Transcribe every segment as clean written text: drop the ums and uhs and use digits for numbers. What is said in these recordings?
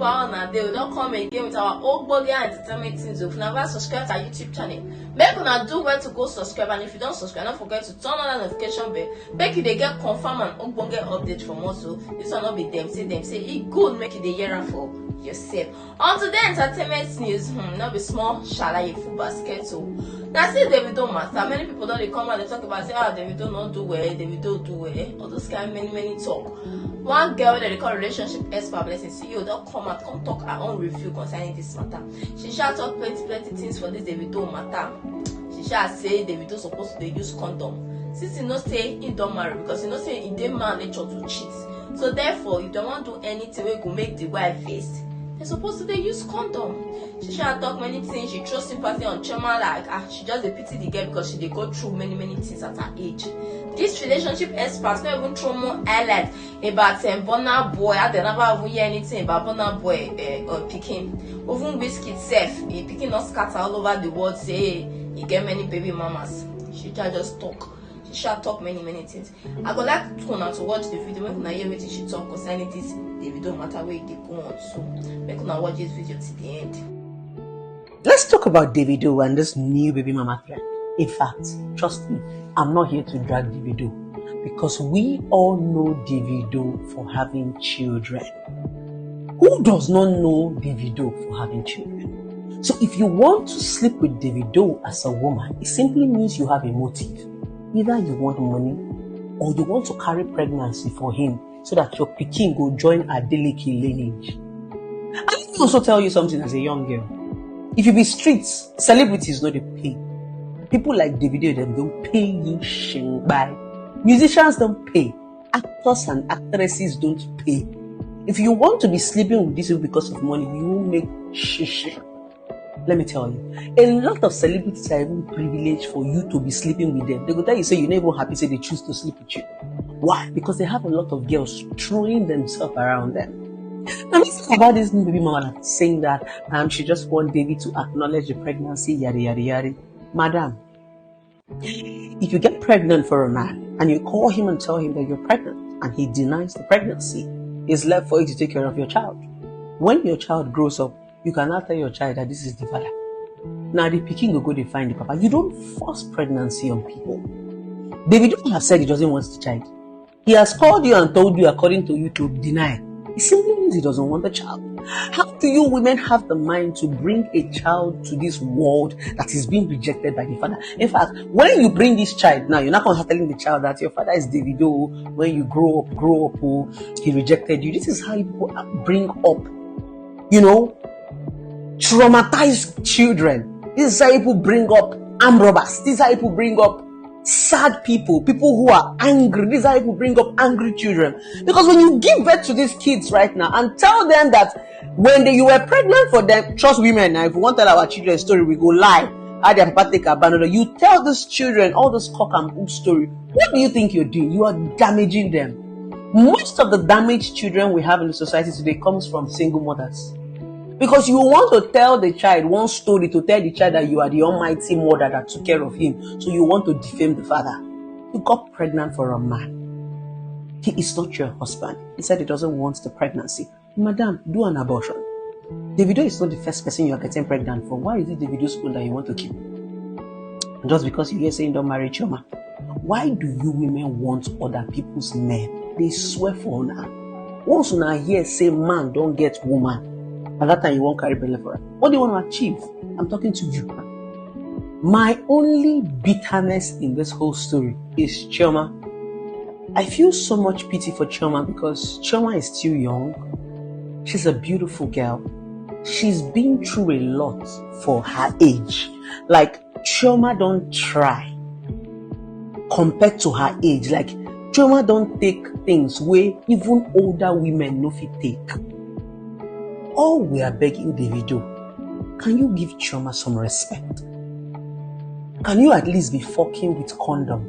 people on our day, we don't come again with our old body and entertainment things. If you never subscribe to our YouTube channel, make una do where to go subscribe, and if you don't subscribe, don't forget to turn on that notification bell. Make you they get confirm and ogbonge update from us. So this will not be them say it good, make you the hear for yourself. On to the entertainment news, not be small shalaye full basket. So that's it. Davido matter. Many people don't come and they talk about say, Davido not do well, Davido do well. All those kind of many talk. One girl that they call relationship expert blessing CEO don't come talk her own review concerning this matter. She shall talk plenty things for this Davido matter. She shall say Davido supposed to use condom. Since you know say he don't marry because you know say he didn't man nature to cheat. So therefore, if they want to do anything we could make the wife face, they're supposed to use condom. She shall talk many things. She throws sympathy on Choma like she just a pity the girl because she go through many things at her age. This relationship experts not even throw more highlight about Burna Boy. I never even hear anything about Burna Boy or picking. Even Whiskey self, he picking not scatter all over the world. Say he get many baby mamas. She just talk. She shall talk many things. I would like to now to watch the video. Make una hear wetin she talk concerning this Davido matter where they go on. So make una watch this video to the end. Let's talk about Davido and this new baby mama trend. In fact, trust me, I'm not here to drag Davido because we all know Davido for having children. Who does not know Davido for having children? So if you want to sleep with Davido as a woman, it simply means you have a motive. Either you want money or you want to carry pregnancy for him so that your pikin go join a delicate lineage. And let me also tell you something as a young girl. If you be streets, celebrities know they pay. People like Davido, them don't pay you shingbai. Musicians don't pay. Actors and actresses don't pay. If you want to be sleeping with these people because of money, you will make shish. Let me tell you, a lot of celebrities are even privileged for you to be sleeping with them. They go tell you, say you're never happy, say they choose to sleep with you. Why? Because they have a lot of girls throwing themselves around them. Now, let's talk about this new baby mama saying that she just want David to acknowledge the pregnancy, yada. Madam, if you get pregnant for a man and you call him and tell him that you're pregnant and he denies the pregnancy, it's left for you to take care of your child. When your child grows up, you cannot tell your child that this is the father. Now the pikin will go to find the papa. You don't force pregnancy on people. Davido have said he doesn't want the child. He has called you and told you, according to you, to deny. It simply means he doesn't want the child. How do you women have the mind to bring a child to this world that is being rejected by the father? In fact, when you bring this child now, you're not going to telling the child that your father is Davido. When you grow up, he rejected you. This is how people bring up, traumatized children. This is how people bring up armed robbers. This is how people bring up sad people who are angry. This is how people bring up angry children. Because when you give birth to these kids right now and tell them that when you were pregnant for them, trust women now, if we want to tell our children story, we go lie. How their papa take abandon. You tell these children all this cock and bull story. What do you think you're doing? You are damaging them. Most of the damaged children we have in the society today comes from single mothers. Because you want to tell the child one story to tell the child that you are the almighty mother that took care of him. So you want to defame the father. You got pregnant for a man. He is not your husband. He said he doesn't want the pregnancy. Madam, do an abortion. Davido is not the first person you are getting pregnant for. Why is it Davido's spoon that you want to keep? Just because you hear saying don't marry Choma. Why do you women want other people's men? They swear for honor. Once you hear say man don't get woman, at that time you won't carry belly for her. What do you want to achieve? I'm talking to you. My only bitterness in this whole story is Chioma. I feel so much pity for Chioma because Chioma is still young. She's a beautiful girl. She's been through a lot for her age. Like, Chioma don't try compared to her age. Like, Chioma don't take things where even older women no fit take. All we are begging Davido, can you give Chioma some respect? Can you at least be fucking with condom?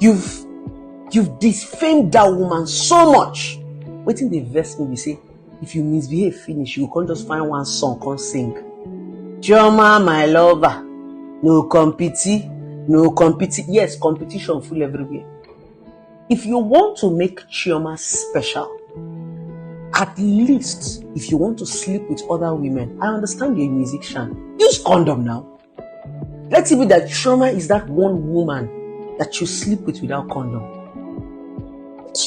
You've defamed that woman so much. Waiting the verse me, we say, if you misbehave, finish. You can't just find one song, can't sing. Chioma, my lover, no competi. Yes, competition full everywhere. If you want to make Chioma special, At least, if you want to sleep with other women, I understand you're a musician. Use condom now. Let's even that Chioma is that one woman that you sleep with without condom.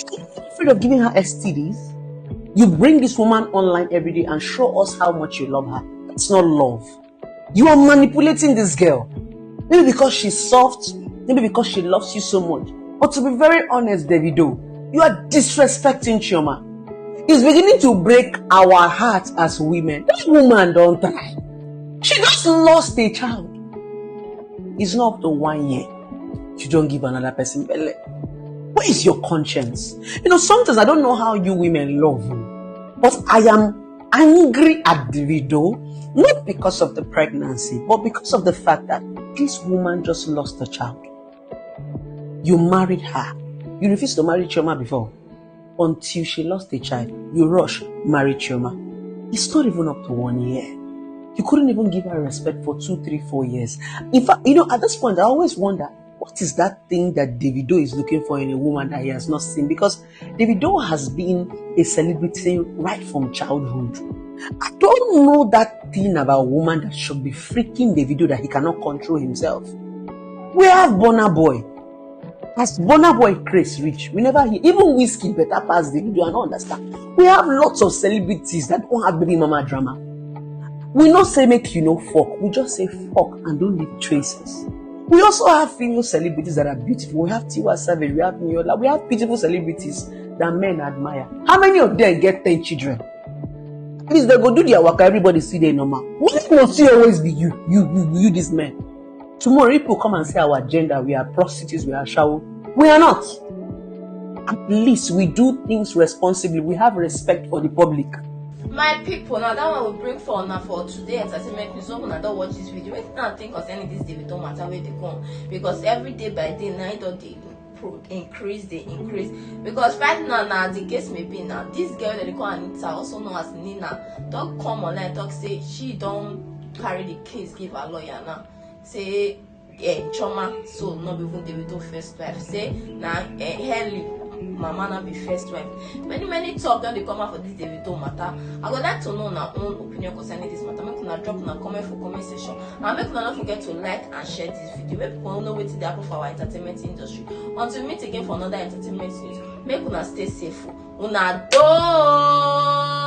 You're afraid of giving her STDs? You bring this woman online every day and show us how much you love her. That's not love. You are manipulating this girl. Maybe because she's soft, maybe because she loves you so much. But to be very honest, Davido, you are disrespecting Chioma. It's beginning to break our hearts as women. That woman don't try. She just lost a child. It's not up to 1 year. You don't give another person belly. Where is your conscience? Sometimes I don't know how you women love you, but I am angry at Davido, not because of the pregnancy, but because of the fact that this woman just lost a child. You married her. You refused to marry Chioma before. Until she lost a child, you rush, marry Chioma. It's not even up to 1 year. You couldn't even give her respect for 2, 3, 4 years. In fact, at this point, I always wonder, what is that thing that Davido is looking for in a woman that he has not seen? Because Davido has been a celebrity right from childhood. I don't know that thing about a woman that should be freaking Davido that he cannot control himself. We have Burna Boy. As Burna Boy Chris Rich, we never hear. Even Whiskey better pass Davido, I don't understand. We have lots of celebrities that don't have baby mama drama. We not say make fuck. We just say fuck and don't leave traces. We also have female celebrities that are beautiful. We have Tiwa Savage, we have Niola, we have beautiful celebrities that men admire. How many of them get 10 children? At least they go do their work, everybody see they normal. Why must you always be you these men? Tomorrow people come and say our gender, we are prostitutes, we are shawo. We are not. At least we do things responsibly. We have respect for the public. My people, now that one will bring for now for today entertainment news. Hope I don't watch this video. Wait now think of any this Davido matter where they come, because every day by day night or they increase. Because right now the case may be now this girl that they call Anita, also known as Nina, don't come online talk say she don't carry the case give her lawyer now. Say Chioma, so not even Davido first wife. Say now Helly mama na be first wife. Many talk don't they come out for this Davido matter. I would like to know our own opinion concerning this matter. Make una drop na comment for comment section, and make una not forget to like and share this video. Make people know what they happen for our entertainment industry. Until we meet again for another entertainment news, make una stay safe. Una do.